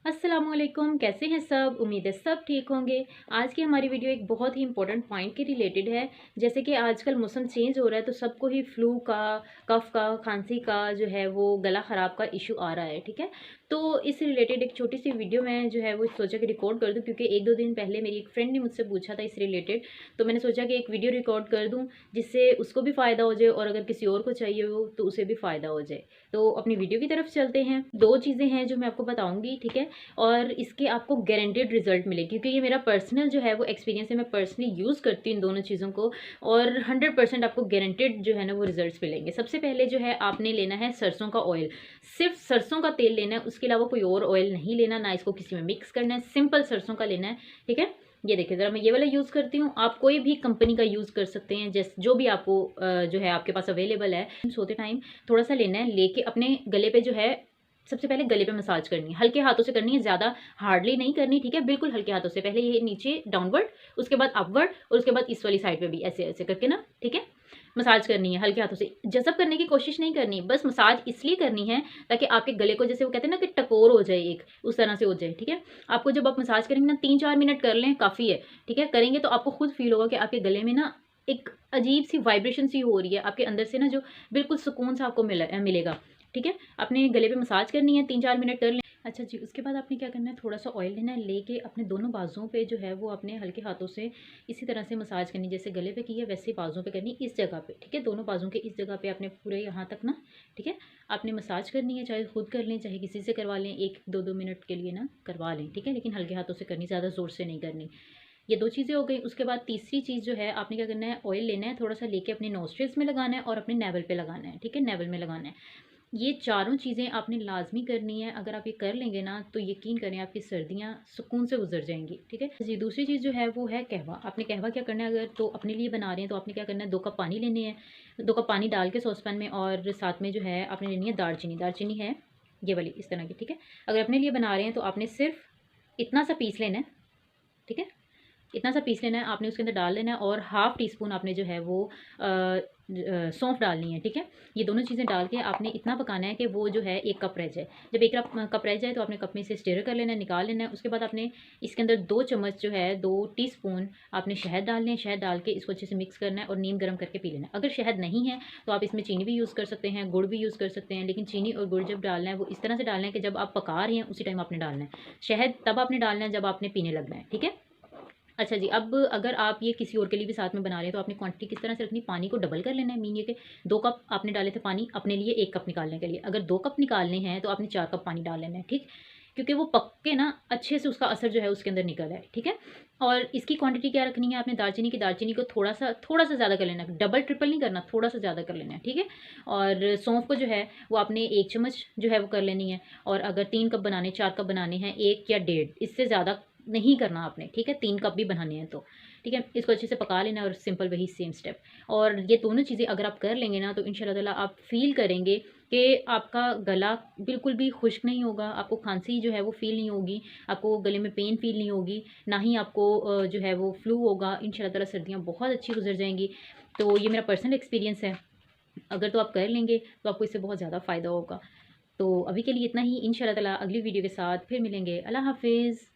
अस्सलामुअलैकुम, कैसे हैं सब। उम्मीद है सब ठीक होंगे। आज की हमारी वीडियो एक बहुत ही इंपॉर्टेंट पॉइंट के रिलेटेड है। जैसे कि आजकल मौसम चेंज हो रहा है तो सबको ही फ्लू का, कफ का, खांसी का जो है वो गला ख़राब का इशू आ रहा है। ठीक है, तो इस रिलेटेड एक छोटी सी वीडियो मैं जो है वो सोचा कि रिकॉर्ड कर दूं, क्योंकि एक दो दिन पहले मेरी एक फ्रेंड ने मुझसे पूछा था इस रिलेटेड। तो मैंने सोचा कि एक वीडियो रिकॉर्ड कर दूँ जिससे उसको भी फ़ायदा हो जाए और अगर किसी और को चाहिए हो तो उसे भी फ़ायदा हो जाए। तो अपनी वीडियो की तरफ चलते हैं। दो चीज़ें हैं जो मैं आपको बताऊँगी, ठीक है, और इसके आपको गारंटेड रिजल्ट मिले, क्योंकि ये मेरा पर्सनल जो है वो एक्सपीरियंस है। मैं पर्सनली यूज़ करती हूँ इन दोनों चीज़ों को और 100% आपको गारंटेड जो है ना वो रिजल्ट्स मिलेंगे। सबसे पहले जो है आपने लेना है सरसों का ऑयल। सिर्फ सरसों का तेल लेना है, उसके अलावा कोई और ऑयल नहीं लेना, ना इसको किसी में मिक्स करना है। सिंपल सरसों का लेना है। ठीक है, ये देखिए ज़रा, मैं ये वाला यूज़ करती हूँ। आप कोई भी कंपनी का यूज़ कर सकते हैं, जैसे जो भी आपको जो है आपके पास अवेलेबल है। सोते टाइम थोड़ा सा लेना है, लेके अपने गले पे जो है सबसे पहले गले पे मसाज करनी है। हल्के हाथों से करनी है, ज़्यादा हार्डली नहीं करनी। ठीक है, बिल्कुल हल्के हाथों से। पहले ये नीचे डाउनवर्ड, उसके बाद अपवर्ड और उसके बाद इस वाली साइड पे भी ऐसे ऐसे करके ना, ठीक है, मसाज करनी है हल्के हाथों से। जज़ब करने की कोशिश नहीं करनी, बस मसाज इसलिए करनी है ताकि आपके गले को, जैसे वो कहते हैं ना कि टकोर हो जाए, एक उस तरह से हो जाए। ठीक है, आपको जब आप मसाज करेंगे ना 3-4 मिनट कर लें, काफ़ी है। ठीक है, करेंगे तो आपको खुद फील होगा कि आपके गले में ना एक अजीब सी वाइब्रेशन सी हो रही है आपके अंदर से ना, जो बिल्कुल सुकून सा आपको मिलेगा। ठीक है, अपने गले पे मसाज करनी है, 3-4 मिनट कर लें। अच्छा जी, उसके बाद आपने क्या करना है, थोड़ा सा ऑयल लेना है, लेके अपने दोनों बाजुओं पे जो है वो अपने हल्के हाथों से इसी तरह से मसाज करनी, जैसे गले पे की है वैसे ही बाजुओं पे करनी, इस जगह पे। ठीक है, दोनों बाजुओं के इस जगह पे आपने पूरे यहाँ तक ना, ठीक है, आपने मसाज करनी है। चाहे खुद कर लें, चाहे किसी से करवा लें, 1-2 मिनट के लिए ना करवा लें। ठीक है, लेकिन हल्के हाथों से करनी, ज़्यादा ज़ोर से नहीं करनी। ये 2 चीज़ें हो गई। उसके बाद तीसरी चीज़ जो है, आपने क्या करना है, ऑयल लेना है, थोड़ा सा लेके अपने नोस्ट्रिल्स में लगाना है और अपने नेवल पे लगाना है। ठीक है, नेवल में लगाना है। ये चारों चीज़ें आपने लाज़मी करनी है। अगर आप ये कर लेंगे ना तो यकीन करें आपकी सर्दियाँ सुकून से गुजर जाएंगी। ठीक है जी, दूसरी चीज़ जो है वो है कहवा। आपने कहवा क्या करना है, अगर तो अपने लिए बना रहे हैं तो आपने क्या करना है, 2 कप पानी लेने हैं। 2 कप पानी डाल के सॉसपैन में, और साथ में जो है आपने लेनी है दालचीनी। दालचीनी है ये वाली, इस तरह की। ठीक है, अगर अपने लिए बना रहे हैं तो आपने सिर्फ इतना सा पीस लेना है। ठीक है, इतना सा पीस लेना है आपने, उसके अंदर डाल लेना है, और हाफ़ टी स्पून आपने जो है वो सौंफ डालनी है। ठीक है, ये दोनों चीज़ें डाल के आपने इतना पकाना है कि वो जो है 1 कप रह जाए। जब 1 कप रह जाए तो आपने कप में से स्टीर कर लेना है, निकाल लेना है। उसके बाद आपने इसके अंदर 2 चम्मच जो है, 2 टीस्पून आपने शहद डालने हैं। शहद डाल के इसको अच्छे से मिक्स करना है और नीम गर्म करके पी लेना है। अगर शहद नहीं है तो आप इसमें चीनी भी यूज़ कर सकते हैं, गुड़ भी यूज़ कर सकते हैं, लेकिन चीनी और गुड़ जब डालना है वो इस तरह से डालना है कि जब आप पका रहे हैं उसी टाइम आपने डालना है। शहद तब आपने डालना है जब आपने पीने लगना है। ठीक है, अच्छा जी, अब अगर आप ये किसी और के लिए भी साथ में बना रहे हैं तो आपने क्वांटिटी किस तरह से रखनी, पानी को डबल कर लेना है। मीन ये कि 2 कप आपने डाले थे पानी, अपने लिए 1 कप निकालने के लिए। अगर 2 कप निकालने हैं तो आपने 4 कप पानी डाल लेना है। ठीक, क्योंकि वो पक के ना अच्छे से उसका असर जो है उसके अंदर निकल है। ठीक है, और इसकी क्वांटिटी क्या रखनी है आपने, दालचीनी को थोड़ा सा ज़्यादा कर लेना है, डबल ट्रिपल नहीं करना, थोड़ा सा ज़्यादा कर लेना है। ठीक है, और सौंफ को जो है वो आपने 1 चम्मच जो है वो कर लेनी है। और अगर 3 कप बनाने, 4 कप बनाने हैं, 1 या डेढ़, इससे ज़्यादा नहीं करना आपने। ठीक है, 3 कप भी बनाने हैं तो। ठीक है, इसको अच्छे से पका लेना है, और सिंपल वही सेम स्टेप। और ये दोनों चीज़ें अगर आप कर लेंगे ना तो इंशाल्लाह ताला आप फ़ील करेंगे कि आपका गला बिल्कुल भी खुश्क नहीं होगा, आपको खांसी जो है वो फ़ील नहीं होगी, आपको गले में पेन फ़ील नहीं होगी, ना ही आपको जो है वो फ्लू होगा। इंशाल्लाह ताला सर्दियाँ बहुत अच्छी गुजर जाएँगी। तो ये मेरा पर्सनल एक्सपीरियंस है। अगर तो आप कर लेंगे तो आपको इससे बहुत ज़्यादा फ़ायदा होगा। तो अभी के लिए इतना ही। इंशाल्लाह ताला अगली वीडियो के साथ फिर मिलेंगे। अल्लाह हाफ़िज़।